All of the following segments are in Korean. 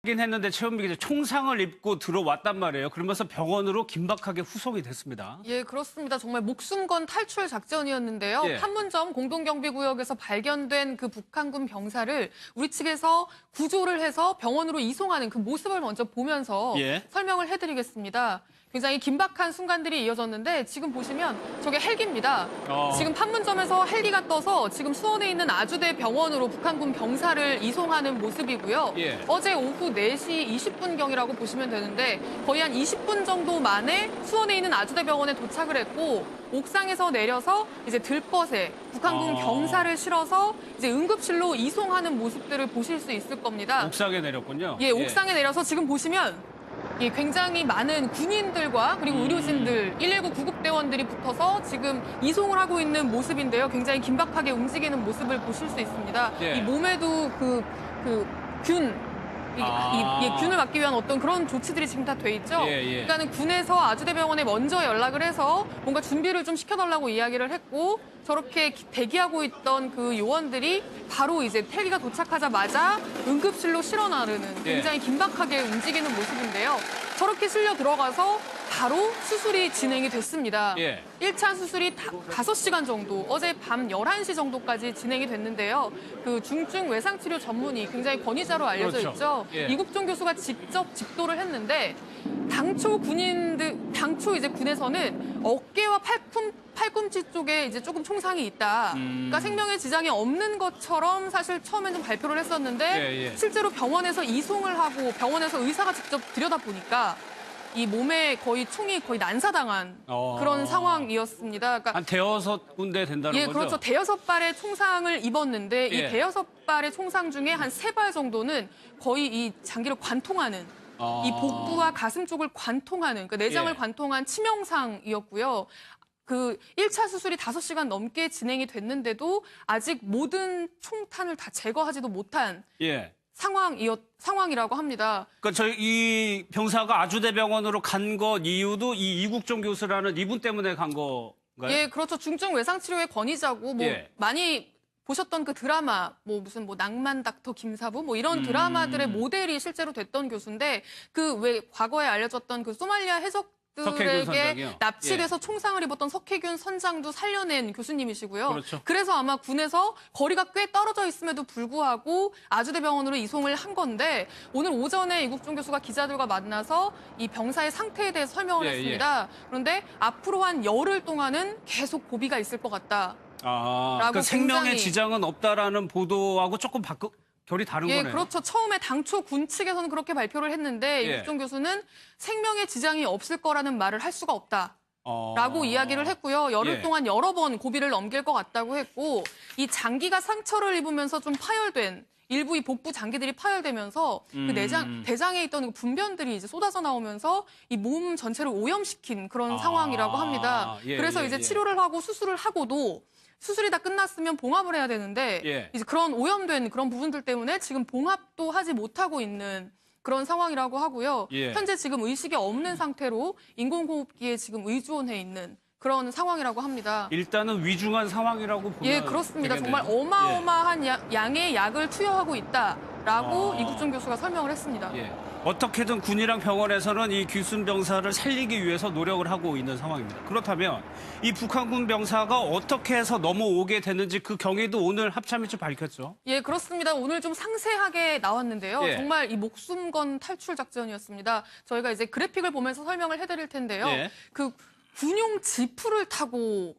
긴 했는데 최은미 기자 총상을 입고 들어왔단 말이에요. 그러면서 병원으로 긴박하게 후송이 됐습니다. 예, 그렇습니다. 정말 목숨 건 탈출 작전이었는데요. 예. 판문점 공동경비구역에서 발견된 그 북한군 병사를 우리 측에서 구조를 해서 병원으로 이송하는 그 모습을 먼저 보면서 예. 설명을 해드리겠습니다. 굉장히 긴박한 순간들이 이어졌는데 지금 보시면 저게 헬기입니다. 지금 판문점에서 헬기가 떠서 지금 수원에 있는 아주대 병원으로 북한군 병사를 이송하는 모습이고요. 예. 어제 오후 4시 20분경이라고 보시면 되는데 거의 한 20분 정도 만에 수원에 있는 아주대 병원에 도착을 했고 옥상에서 내려서 이제 들벗에 북한군 병사를 실어서 이제 응급실로 이송하는 모습들을 보실 수 있을 겁니다. 옥상에 내렸군요. 예, 옥상에 내려서 지금 보시면 예, 굉장히 많은 군인들과 그리고 의료진들, 119 구급대원들이 붙어서 지금 이송을 하고 있는 모습인데요. 굉장히 긴박하게 움직이는 모습을 보실 수 있습니다. 예. 이 몸에도 균을 막기 위한 어떤 그런 조치들이 지금 다 돼 있죠. 그러니까는 군에서 아주대병원에 먼저 연락을 해서 뭔가 준비를 좀 시켜달라고 이야기를 했고 저렇게 대기하고 있던 그 요원들이 바로 이제 헬기가 도착하자마자 응급실로 실어 나르는 굉장히 긴박하게 움직이는 모습인데요. 저렇게 실려 들어가서 바로 수술이 진행이 됐습니다. 1차 수술이 5시간 정도, 어제 밤 11시 정도까지 진행이 됐는데요. 그 중증 외상치료 전문의, 굉장히 권위자로 알려져 있죠. 이국종 교수가 직접 집도를 했는데 당초 이제 군에서는 어깨와 팔꿈치 쪽에 이제 조금 총상이 있다. 그러니까 생명에 지장이 없는 것처럼 사실 처음엔 좀 발표를 했었는데 실제로 병원에서 이송을 하고 병원에서 의사가 직접 들여다보니까 이 몸에 총이 거의 난사당한 그런 상황이었습니다. 그러니까 한 대여섯 군데 된다는 거죠? 그렇죠. 대여섯 발의 총상을 입었는데 이 대여섯 발의 총상 중에 한 3발 정도는 거의 이 장기를 관통하는 이 복부와 가슴 쪽을 관통하는, 그러니까 내장을 관통한 치명상이었고요. 그 1차 수술이 5시간 넘게 진행이 됐는데도 아직 모든 총탄을 다 제거하지도 못한 상황이라고 합니다. 그러니까 이 병사가 아주대병원으로 간 것 이유도 이 이국종 교수라는 이분 때문에 간 건가요? 예, 그렇죠. 중증 외상치료의 권위자고 많이 보셨던 그 드라마, 무슨 낭만 닥터 김사부 이런 드라마들의 모델이 실제로 됐던 교수인데 그 왜 과거에 알려졌던 그 소말리아 해적들에게 납치돼서 총상을 입었던 석혜균 선장도 살려낸 교수님이시고요. 그렇죠. 그래서 아마 군에서 거리가 꽤 떨어져 있음에도 불구하고 아주대병원으로 이송을 한 건데 오늘 오전에 이국종 교수가 기자들과 만나서 이 병사의 상태에 대해 설명을 했습니다. 그런데 앞으로 한 열흘 동안은 계속 고비가 있을 것 같다. 그러니까 생명에 지장은 없다라는 보도하고 조금 결이 다른 거네요. 그렇죠. 처음에 당초 군 측에서는 그렇게 발표를 했는데 이국종 교수는 생명에 지장이 없을 거라는 말을 할 수가 없다라고 이야기를 했고요. 열흘 동안 여러 번 고비를 넘길 것 같다고 했고 이 장기가 상처를 입으면서 좀 파열된 일부 이 복부 장기들이 파열되면서 그 대장에 있던 분변들이 이제 쏟아져 나오면서 이 몸 전체를 오염시킨 그런 상황이라고 합니다. 그래서 이제 치료를 하고 수술을 하고도 수술이 다 끝났으면 봉합을 해야 되는데 이제 그런 오염된 그런 부분들 때문에 지금 봉합도 하지 못하고 있는 그런 상황이라고 하고요. 현재 지금 의식이 없는 상태로 인공호흡기에 지금 의존해 있는 그런 상황이라고 합니다. 일단은 위중한 상황이라고 보면 그렇습니다. 되겠네요. 정말 어마어마한 양의 약을 투여하고 있다라고 이국종 교수가 설명을 했습니다. 어떻게든 군이랑 병원에서는 이 귀순 병사를 살리기 위해서 노력을 하고 있는 상황입니다. 그렇다면 이 북한군 병사가 어떻게 해서 넘어오게 됐는지 그 경위도 오늘 합참이 좀 밝혔죠? 그렇습니다. 오늘 좀 상세하게 나왔는데요. 정말 이 목숨 건 탈출 작전이었습니다. 저희가 이제 그래픽을 보면서 설명을 해드릴 텐데요. 그 군용 지프를 타고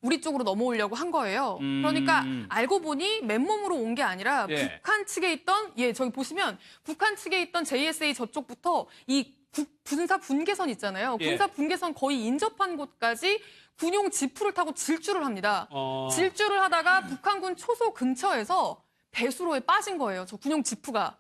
우리 쪽으로 넘어오려고 한 거예요. 그러니까 알고 보니 맨몸으로 온 게 아니라 북한 측에 있던 저기 보시면 북한 측에 있던 JSA 저쪽부터 이 군사 분계선 있잖아요. 군사 분계선 거의 인접한 곳까지 군용 지프를 타고 질주를 합니다. 질주를 하다가 북한군 초소 근처에서 배수로에 빠진 거예요. 저 군용 지프가.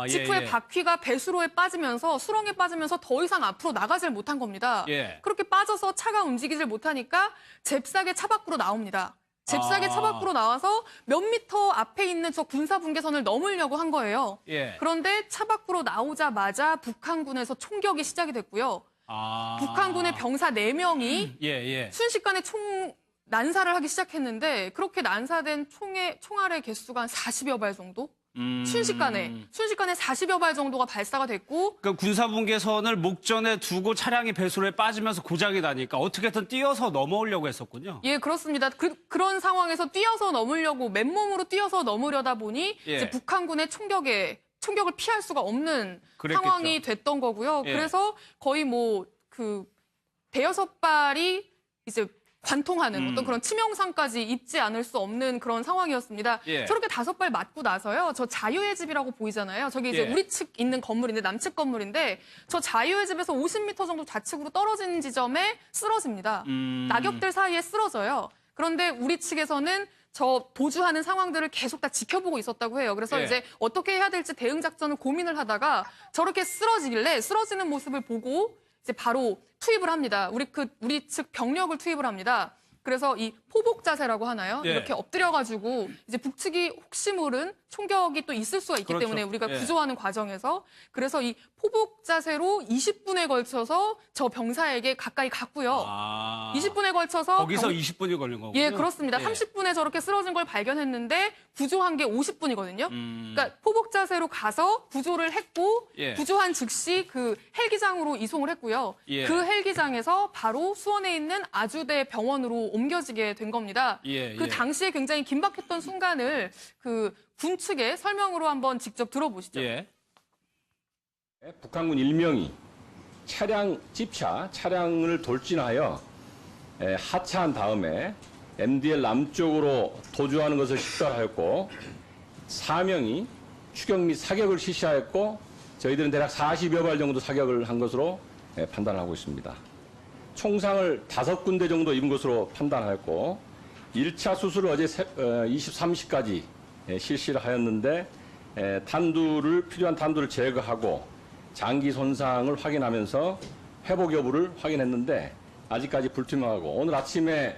지프의 바퀴가 배수로에 빠지면서 수렁에 빠지면서 더 이상 앞으로 나가질 못한 겁니다. 그렇게 빠져서 차가 움직이질 못하니까 잽싸게 차 밖으로 나옵니다. 잽싸게 차 밖으로 나와서 몇 미터 앞에 있는 저 군사 분계선을 넘으려고 한 거예요. 그런데 차 밖으로 나오자마자 북한군에서 총격이 시작이 됐고요. 북한군의 병사 4명이 순식간에 난사를 하기 시작했는데 그렇게 난사된 총알의 개수가 한 40여 발 정도 순식간에 40여 발 정도가 발사가 됐고 그러니까 군사분계선을 목전에 두고 차량이 배수로에 빠지면서 고장이 나니까 어떻게든 뛰어서 넘어오려고 했었군요. 예, 그렇습니다. 그런 상황에서 뛰어서 넘으려고 맨몸으로 뛰어서 넘으려다 보니 예. 이제 북한군의 총격을 피할 수가 없는 그랬겠죠. 상황이 됐던 거고요. 예. 그래서 거의 뭐 대여섯 발이 이제 관통하는 어떤 그런 치명상까지 입지 않을 수 없는 그런 상황이었습니다. 예. 저렇게 5발 맞고 나서요. 저 자유의 집이라고 보이잖아요. 저기 이제 예. 우리 측 있는 건물인데 남측 건물인데 저 자유의 집에서 50m 정도 좌측으로 떨어진 지점에 쓰러집니다. 낙엽들 사이에 쓰러져요. 그런데 우리 측에서는 저 도주하는 상황들을 계속 다 지켜보고 있었다고 해요. 그래서 예. 이제 어떻게 해야 될지 대응 작전을 고민을 하다가 저렇게 쓰러지는 모습을 보고 이제 바로 투입을 합니다. 우리 측 병력을 투입을 합니다. 그래서 이 포복 자세라고 하나요? 예. 이렇게 엎드려가지고 이제 북측이 혹시 모른 총격이 또 있을 수가 있기 그렇죠. 때문에 우리가 예. 구조하는 과정에서 그래서 이 포복 자세로 20분에 걸쳐서 저 병사에게 가까이 갔고요. 20분에 걸쳐서 거기서 20분이 걸린 거군요. 예, 그렇습니다. 예. 30분에 저렇게 쓰러진 걸 발견했는데 구조한 게 50분이거든요. 그러니까 포복 자세로 가서 구조를 했고 예. 구조한 즉시 그 헬기장으로 이송을 했고요. 예. 그 헬기장에서 바로 수원에 있는 아주대 병원으로 옮겨지게 된 겁니다. 예, 그 예. 당시에 굉장히 긴박했던 순간을 그 군 측의 설명으로 한번 직접 들어보시죠. 예. 북한군 일명이 차량을 돌진하여 하차한 다음에 MDL 남쪽으로 도주하는 것을 식별하였고 4명이 추격 및 사격을 실시하였고 저희들은 대략 40여 발 정도 사격을 한 것으로 판단하고 있습니다. 총상을 5군데 정도 입은 것으로 판단하였고 1차 수술을 어제 23시까지 실시를 하였는데 필요한 탄두를 제거하고 장기 손상을 확인하면서 회복 여부를 확인했는데 아직까지 불투명하고 오늘 아침에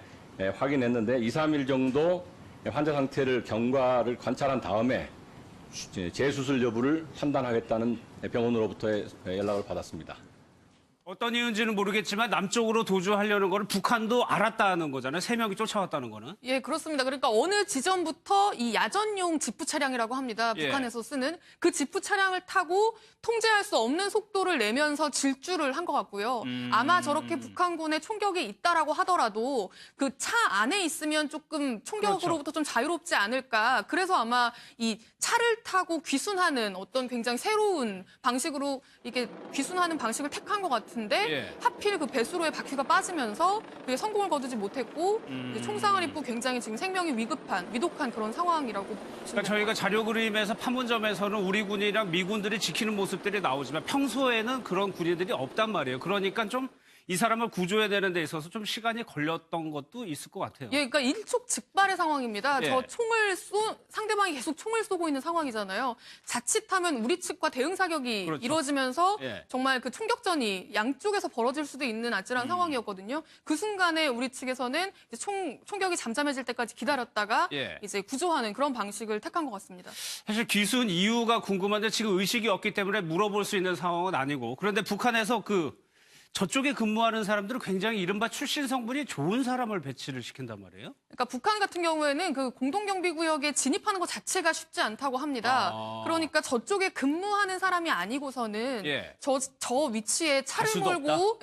확인했는데 2, 3일 정도 환자 상태를 경과를 관찰한 다음에 재수술 여부를 판단하겠다는 병원으로부터의 연락을 받았습니다. 어떤 이유인지는 모르겠지만 남쪽으로 도주하려는 거를 북한도 알았다는 거잖아요. 3명이 쫓아왔다는 거는. 예, 그렇습니다. 그러니까 어느 지점부터 이 야전용 지프 차량이라고 합니다. 예. 북한에서 쓰는 그 지프 차량을 타고 통제할 수 없는 속도를 내면서 질주를 한 것 같고요. 아마 저렇게 북한군의 총격이 있다라고 하더라도 그 차 안에 있으면 조금 총격으로부터 좀 자유롭지 않을까. 그래서 아마 이 차를 타고 귀순하는 어떤 굉장히 새로운 방식으로 이게 귀순하는 방식을 택한 것 같은데 예. 하필 그 배수로에 바퀴가 빠지면서 그게 성공을 거두지 못했고 이제 총상을 입고 굉장히 지금 생명이 위독한 그런 상황이라고 보시면 그러니까 저희가 자료 그림에서 판문점에서는 우리 군이랑 미군들이 지키는 모습들이 나오지만 평소에는 그런 군인들이 없단 말이에요. 그러니까 좀 이 사람을 구조해야 되는 데 있어서 좀 시간이 걸렸던 것도 있을 것 같아요. 예, 그러니까 일촉즉발의 상황입니다. 예. 저 상대방이 계속 총을 쏘고 있는 상황이잖아요. 자칫하면 우리 측과 대응 사격이 그렇죠. 이루어지면서 예. 정말 그 총격전이 양쪽에서 벌어질 수도 있는 아찔한 상황이었거든요. 그 순간에 우리 측에서는 이제 총격이 잠잠해질 때까지 기다렸다가 예. 이제 구조하는 그런 방식을 택한 것 같습니다. 사실 귀순 이유가 궁금한데 지금 의식이 없기 때문에 물어볼 수 있는 상황은 아니고 그런데 북한에서 저쪽에 근무하는 사람들은 굉장히 이른바 출신 성분이 좋은 사람을 배치를 시킨단 말이에요. 그러니까 북한 같은 경우에는 그 공동경비구역에 진입하는 것 자체가 쉽지 않다고 합니다. 그러니까 저쪽에 근무하는 사람이 아니고서는 예. 저 위치에 차를 수도 몰고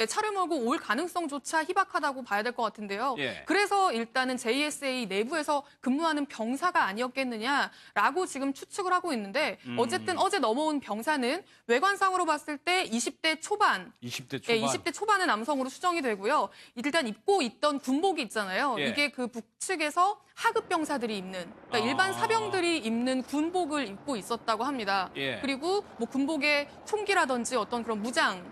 올 가능성조차 희박하다고 봐야 될 것 같은데요. 예. 그래서 일단은 JSA 내부에서 근무하는 병사가 아니었겠느냐라고 지금 추측을 하고 있는데 어쨌든 어제 넘어온 병사는 외관상으로 봤을 때 20대 초반 20대 초반. 예, 20대 초반의 남성으로 추정이 되고요. 일단 입고 있던 군복이 있잖아요. 예. 이게 그 북측에서 하급 병사들이 입는, 그러니까 일반 사병들이 입는 군복을 입고 있었다고 합니다. 예. 그리고 뭐 군복에 총기라든지 어떤 그런 무장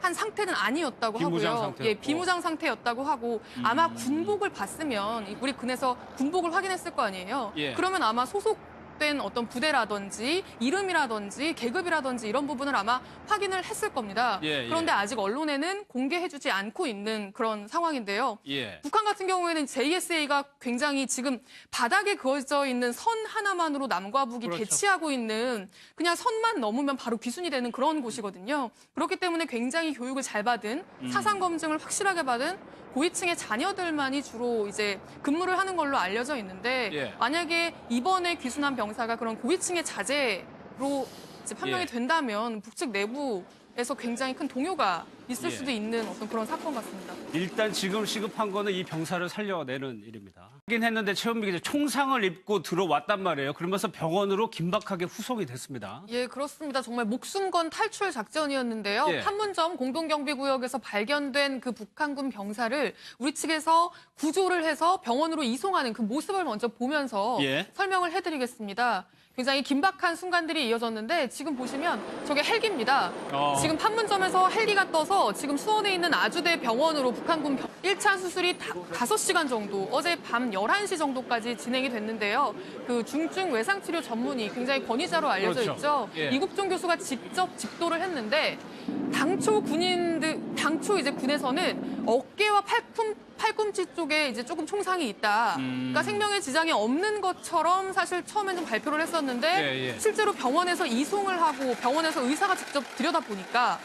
한 상태는 아니었다고 비무장 하고요. 상태였고. 예, 비무장 상태였다고 하고 아마 군복을 봤으면 우리 군에서 군복을 확인했을 거 아니에요. 예. 그러면 아마 소속된 어떤 부대라든지 이름이라든지 계급이라든지 이런 부분을 아마 확인을 했을 겁니다. 예, 예. 그런데 아직 언론에는 공개해주지 않고 있는 그런 상황인데요. 예. 북한 같은 경우에는 JSA가 굉장히 지금 바닥에 그어져 있는 선 하나만으로 남과 북이 그렇죠. 대치하고 있는 그냥 선만 넘으면 바로 귀순이 되는 그런 곳이거든요. 그렇기 때문에 굉장히 교육을 잘 받은 사상 검증을 확실하게 받은 고위층의 자녀들만이 주로 이제 근무를 하는 걸로 알려져 있는데 예. 만약에 이번에 귀순한 병사 병사가 그런 고위층의 자제로 이제 판명이 예. 된다면 북측 내부에서 굉장히 큰 동요가 있을 예. 수도 있는 어떤 그런 사건 같습니다. 일단 지금 시급한 거는 이 병사를 살려내는 일입니다. 하긴 했는데 최은미 기자 총상을 입고 들어왔단 말이에요. 그러면서 병원으로 긴박하게 후송이 됐습니다. 예, 그렇습니다. 정말 목숨 건 탈출 작전이었는데요. 예. 판문점 공동경비구역에서 발견된 그 북한군 병사를 우리 측에서 구조를 해서 병원으로 이송하는 그 모습을 먼저 보면서 예. 설명을 해드리겠습니다. 굉장히 긴박한 순간들이 이어졌는데 지금 보시면 저게 헬기입니다. 지금 판문점에서 헬기가 떠서 지금 수원에 있는 아주대 병원으로 북한군 1차 수술이 5시간 정도, 어제 밤 11시 정도까지 진행이 됐는데요. 그 중증 외상치료 전문의, 굉장히 권위자로 알려져 그렇죠. 있죠. 예. 이국종 교수가 직접 집도를 했는데 당초 이제 군에서는 어깨와 팔꿈치 쪽에 이제 조금 총상이 있다. 그러니까 생명에 지장이 없는 것처럼 사실 처음에는 좀 발표를 했었는데 예, 예. 실제로 병원에서 이송을 하고 병원에서 의사가 직접 들여다보니까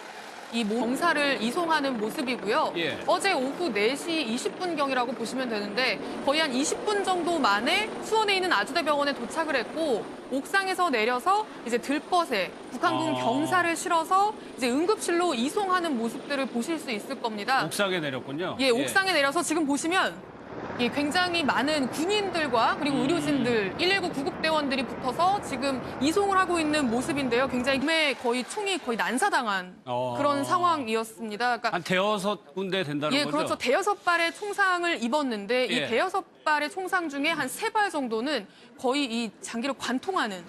이 병사를 이송하는 모습이고요. 예. 어제 오후 4시 20분경이라고 보시면 되는데 거의 한 20분 정도 만에 수원에 있는 아주대병원에 도착을 했고 옥상에서 내려서 이제 들벗에 북한군 병사를 실어서 이제 응급실로 이송하는 모습들을 보실 수 있을 겁니다. 옥상에 내렸군요. 예, 옥상에 내려서 지금 보시면 예, 굉장히 많은 군인들과 그리고 의료진들, 119 구급대원들이 붙어서 지금 이송을 하고 있는 모습인데요. 굉장히 몸에 거의 총이 거의 난사당한 그런 상황이었습니다. 그러니까 한 대여섯 군데 된다는 예, 거죠? 그렇죠. 대여섯 발의 총상을 입었는데 예. 이 대여섯 발의 총상 중에 한 3발 정도는 거의 이 장기를 관통하는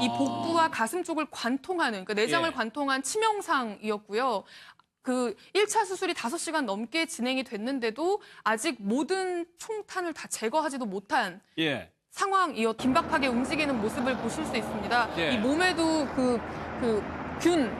이 복부와 가슴 쪽을 관통하는, 그러니까 내장을 예. 관통한 치명상이었고요. 그 1차 수술이 5시간 넘게 진행이 됐는데도 아직 모든 총탄을 다 제거하지도 못한 예. 상황이어 긴박하게 움직이는 모습을 보실 수 있습니다. 예. 이 몸에도 균을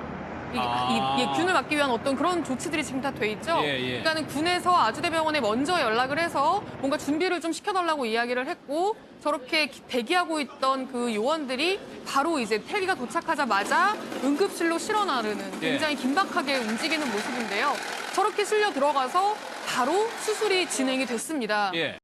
막기 위한 어떤 그런 조치들이 지금 다 돼 있죠. 예, 예. 그러니까는 군에서 아주대병원에 먼저 연락을 해서 뭔가 준비를 좀 시켜달라고 이야기를 했고 저렇게 대기하고 있던 그 요원들이 바로 이제 헬기가 도착하자마자 응급실로 실어 나르는 굉장히 긴박하게 움직이는 모습인데요. 저렇게 실려 들어가서 바로 수술이 진행이 됐습니다. 예.